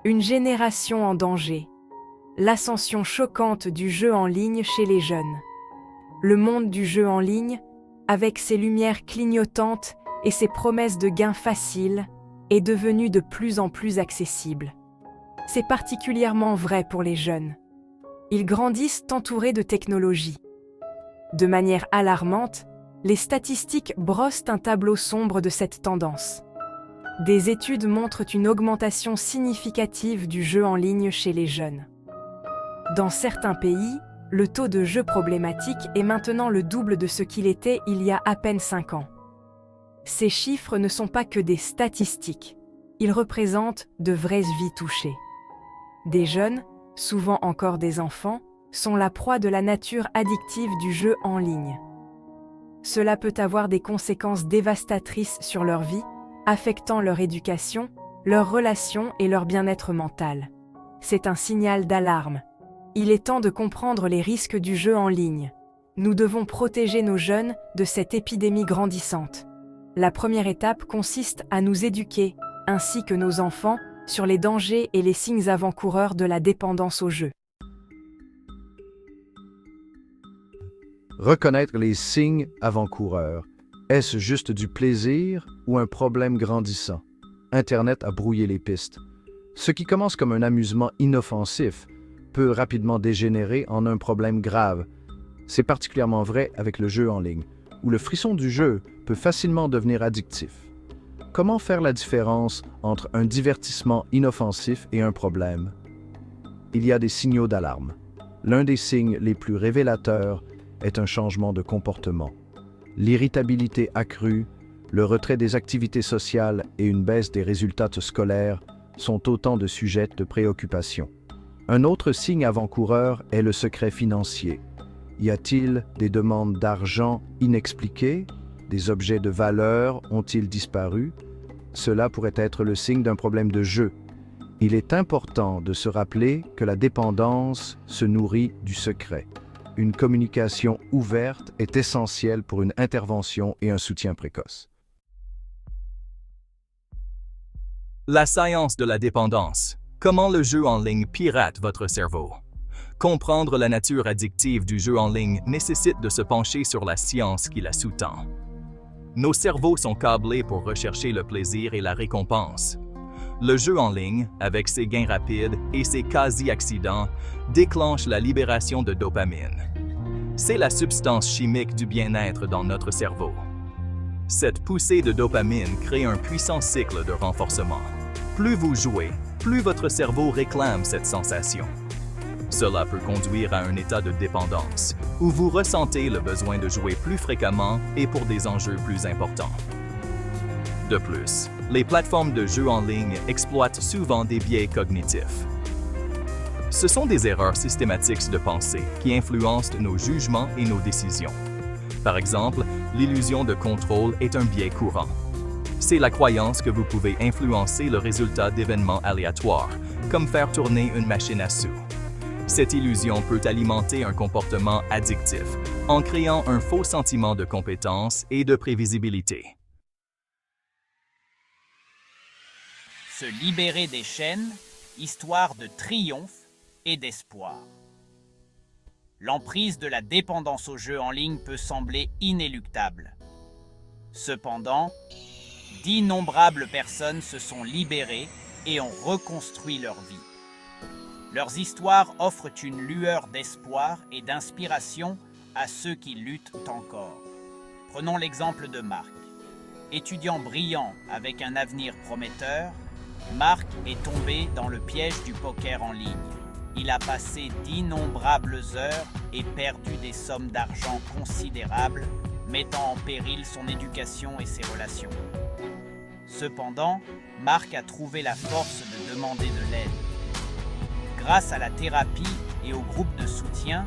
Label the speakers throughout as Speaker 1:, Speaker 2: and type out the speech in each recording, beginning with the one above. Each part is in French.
Speaker 1: Une génération en danger. L'ascension choquante du jeu en ligne chez les jeunes. Le monde du jeu en ligne, avec ses lumières clignotantes et ses promesses de gains faciles, est devenu de plus en plus accessible. C'est particulièrement vrai pour les jeunes. Ils grandissent entourés de technologies. De manière alarmante, les statistiques brossent un tableau sombre de cette tendance. Des études montrent une augmentation significative du jeu en ligne chez les jeunes. Dans certains pays, le taux de jeux problématiques est maintenant le double de ce qu'il était il y a à peine 5 ans. Ces chiffres ne sont pas que des statistiques, ils représentent de vraies vies touchées. Des jeunes, souvent encore des enfants, sont la proie de la nature addictive du jeu en ligne. Cela peut avoir des conséquences dévastatrices sur leur vie, affectant leur éducation, leurs relations et leur bien-être mental. C'est un signal d'alarme. Il est temps de comprendre les risques du jeu en ligne. Nous devons protéger nos jeunes de cette épidémie grandissante. La première étape consiste à nous éduquer, ainsi que nos enfants, sur les dangers et les signes avant-coureurs de la dépendance au jeu.
Speaker 2: Reconnaître les signes avant-coureurs. Est-ce juste du plaisir ou un problème grandissant? Internet a brouillé les pistes. Ce qui commence comme un amusement inoffensif peut rapidement dégénérer en un problème grave. C'est particulièrement vrai avec le jeu en ligne, où le frisson du jeu peut facilement devenir addictif. Comment faire la différence entre un divertissement inoffensif et un problème? Il y a des signaux d'alarme. L'un des signes les plus révélateurs est un changement de comportement. L'irritabilité accrue, le retrait des activités sociales et une baisse des résultats scolaires sont autant de sujets de préoccupation. Un autre signe avant-coureur est le secret financier. Y a-t-il des demandes d'argent inexpliquées? Des objets de valeur ont-ils disparu? Cela pourrait être le signe d'un problème de jeu. Il est important de se rappeler que la dépendance se nourrit du secret. Une communication ouverte est essentielle pour une intervention et un soutien précoce.
Speaker 3: La science de la dépendance. Comment le jeu en ligne pirate votre cerveau? Comprendre la nature addictive du jeu en ligne nécessite de se pencher sur la science qui la sous-tend. Nos cerveaux sont câblés pour rechercher le plaisir et la récompense. Le jeu en ligne, avec ses gains rapides et ses quasi-accidents, déclenche la libération de dopamine. C'est la substance chimique du bien-être dans notre cerveau. Cette poussée de dopamine crée un puissant cycle de renforcement. Plus vous jouez, plus votre cerveau réclame cette sensation. Cela peut conduire à un état de dépendance, où vous ressentez le besoin de jouer plus fréquemment et pour des enjeux plus importants. De plus, les plateformes de jeux en ligne exploitent souvent des biais cognitifs. Ce sont des erreurs systématiques de pensée qui influencent nos jugements et nos décisions. Par exemple, l'illusion de contrôle est un biais courant. C'est la croyance que vous pouvez influencer le résultat d'événements aléatoires, comme faire tourner une machine à sous. Cette illusion peut alimenter un comportement addictif, en créant un faux sentiment de compétence et de prévisibilité.
Speaker 4: Se libérer des chaînes, histoire de triomphe et d'espoir. L'emprise de la dépendance aux jeux en ligne peut sembler inéluctable. Cependant, d'innombrables personnes se sont libérées et ont reconstruit leur vie. Leurs histoires offrent une lueur d'espoir et d'inspiration à ceux qui luttent encore. Prenons l'exemple de Marc. Étudiant brillant avec un avenir prometteur, Marc est tombé dans le piège du poker en ligne. Il a passé d'innombrables heures et perdu des sommes d'argent considérables, mettant en péril son éducation et ses relations. Cependant, Marc a trouvé la force de demander de l'aide. Grâce à la thérapie et au groupe de soutien,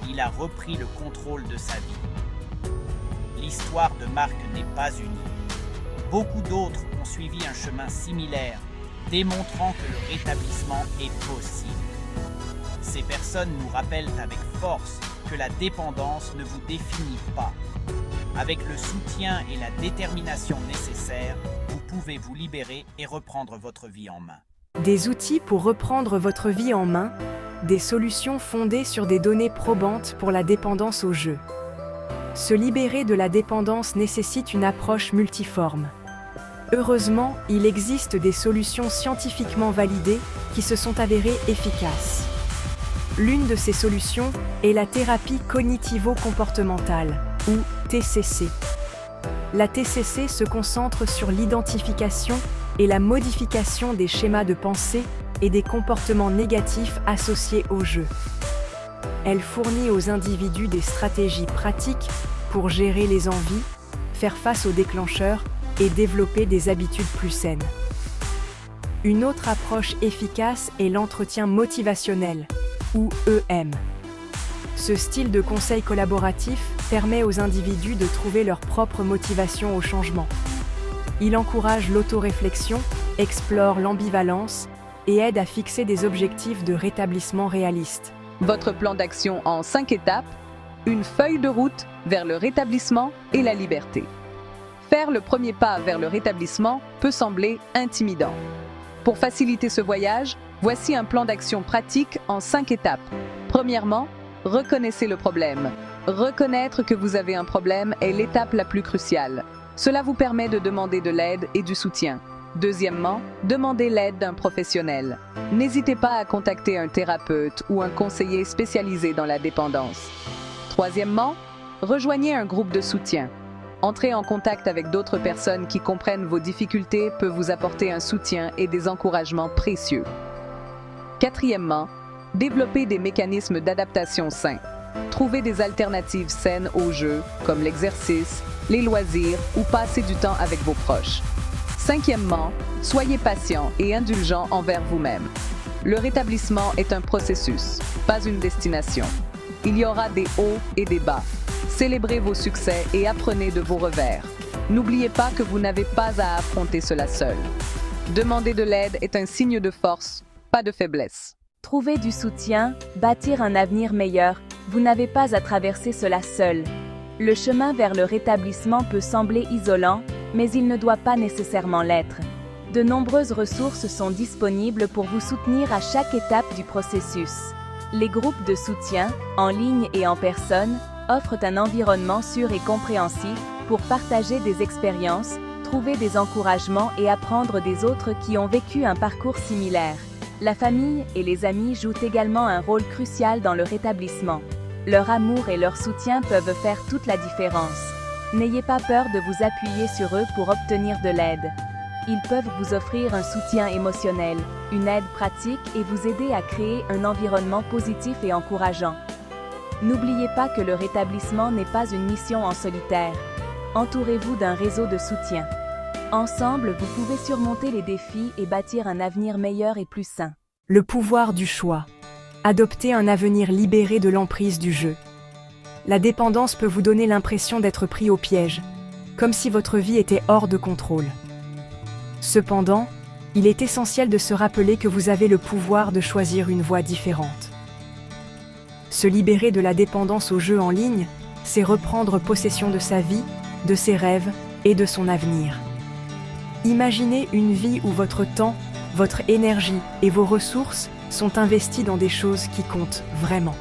Speaker 4: il a repris le contrôle de sa vie. L'histoire de Marc n'est pas unique. Beaucoup d'autres ont suivi un chemin similaire, démontrant que le rétablissement est possible. Ces personnes nous rappellent avec force que la dépendance ne vous définit pas. Avec le soutien et la détermination nécessaires, vous pouvez vous libérer et reprendre votre vie en main.
Speaker 1: Des outils pour reprendre votre vie en main, des solutions fondées sur des données probantes pour la dépendance au jeu. Se libérer de la dépendance nécessite une approche multiforme. Heureusement, il existe des solutions scientifiquement validées qui se sont avérées efficaces. L'une de ces solutions est la thérapie cognitivo-comportementale, ou TCC. La TCC se concentre sur l'identification et la modification des schémas de pensée et des comportements négatifs associés au jeu. Elle fournit aux individus des stratégies pratiques pour gérer les envies, faire face aux déclencheurs et développer des habitudes plus saines. Une autre approche efficace est l'entretien motivationnel, ou EM. Ce style de conseil collaboratif permet aux individus de trouver leur propre motivation au changement. Il encourage l'autoréflexion, explore l'ambivalence et aide à fixer des objectifs de rétablissement réalistes.
Speaker 5: Votre plan d'action en 5 étapes, une feuille de route vers le rétablissement et la liberté. Faire le premier pas vers le rétablissement peut sembler intimidant. Pour faciliter ce voyage, voici un plan d'action pratique en 5 étapes. Premièrement, reconnaissez le problème. Reconnaître que vous avez un problème est l'étape la plus cruciale. Cela vous permet de demander de l'aide et du soutien. Deuxièmement, demandez l'aide d'un professionnel. N'hésitez pas à contacter un thérapeute ou un conseiller spécialisé dans la dépendance. Troisièmement, rejoignez un groupe de soutien. Entrer en contact avec d'autres personnes qui comprennent vos difficultés peut vous apporter un soutien et des encouragements précieux. Quatrièmement, développez des mécanismes d'adaptation sains. Trouvez des alternatives saines au jeu, comme l'exercice, les loisirs ou passer du temps avec vos proches. Cinquièmement, soyez patient et indulgent envers vous-même. Le rétablissement est un processus, pas une destination. Il y aura des hauts et des bas. Célébrez vos succès et apprenez de vos revers. N'oubliez pas que vous n'avez pas à affronter cela seul. Demander de l'aide est un signe de force, pas de faiblesse.
Speaker 6: Trouver du soutien, bâtir un avenir meilleur, vous n'avez pas à traverser cela seul. Le chemin vers le rétablissement peut sembler isolant, mais il ne doit pas nécessairement l'être. De nombreuses ressources sont disponibles pour vous soutenir à chaque étape du processus. Les groupes de soutien, en ligne et en personne, offrent un environnement sûr et compréhensif pour partager des expériences, trouver des encouragements et apprendre des autres qui ont vécu un parcours similaire. La famille et les amis jouent également un rôle crucial dans le rétablissement. Leur amour et leur soutien peuvent faire toute la différence. N'ayez pas peur de vous appuyer sur eux pour obtenir de l'aide. Ils peuvent vous offrir un soutien émotionnel, une aide pratique et vous aider à créer un environnement positif et encourageant. N'oubliez pas que le rétablissement n'est pas une mission en solitaire. Entourez-vous d'un réseau de soutien. Ensemble, vous pouvez surmonter les défis et bâtir un avenir meilleur et plus sain.
Speaker 1: Le pouvoir du choix. Adoptez un avenir libéré de l'emprise du jeu. La dépendance peut vous donner l'impression d'être pris au piège, comme si votre vie était hors de contrôle. Cependant, il est essentiel de se rappeler que vous avez le pouvoir de choisir une voie différente. Se libérer de la dépendance au jeu en ligne, c'est reprendre possession de sa vie, de ses rêves et de son avenir. Imaginez une vie où votre temps, votre énergie et vos ressources sont investis dans des choses qui comptent vraiment.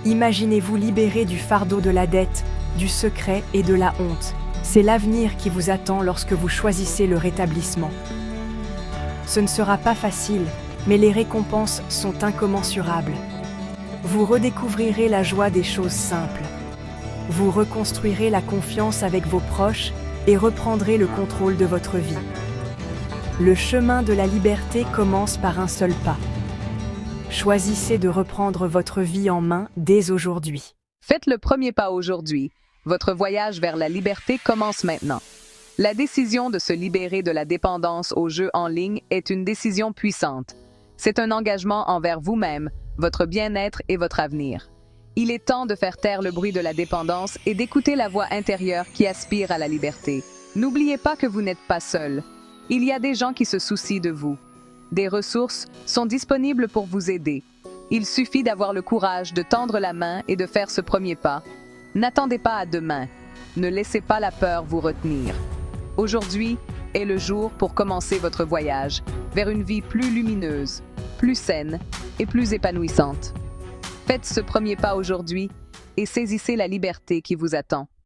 Speaker 1: Imaginez-vous libéré du fardeau de la dette, du secret et de la honte. C'est l'avenir qui vous attend lorsque vous choisissez le rétablissement. Ce ne sera pas facile, mais les récompenses sont incommensurables. Vous redécouvrirez la joie des choses simples. Vous reconstruirez la confiance avec vos proches et reprendrez le contrôle de votre vie. Le chemin de la liberté commence par un seul pas. Choisissez de reprendre votre vie en main dès aujourd'hui.
Speaker 5: Faites le premier pas aujourd'hui. Votre voyage vers la liberté commence maintenant. La décision de se libérer de la dépendance aux jeux en ligne est une décision puissante. C'est un engagement envers vous-même, votre bien-être et votre avenir. Il est temps de faire taire le bruit de la dépendance et d'écouter la voix intérieure qui aspire à la liberté. N'oubliez pas que vous n'êtes pas seul. Il y a des gens qui se soucient de vous. Des ressources sont disponibles pour vous aider. Il suffit d'avoir le courage de tendre la main et de faire ce premier pas. N'attendez pas à demain. Ne laissez pas la peur vous retenir. Aujourd'hui, est le jour pour commencer votre voyage vers une vie plus lumineuse, plus saine et plus épanouissante. Faites ce premier pas aujourd'hui et saisissez la liberté qui vous attend.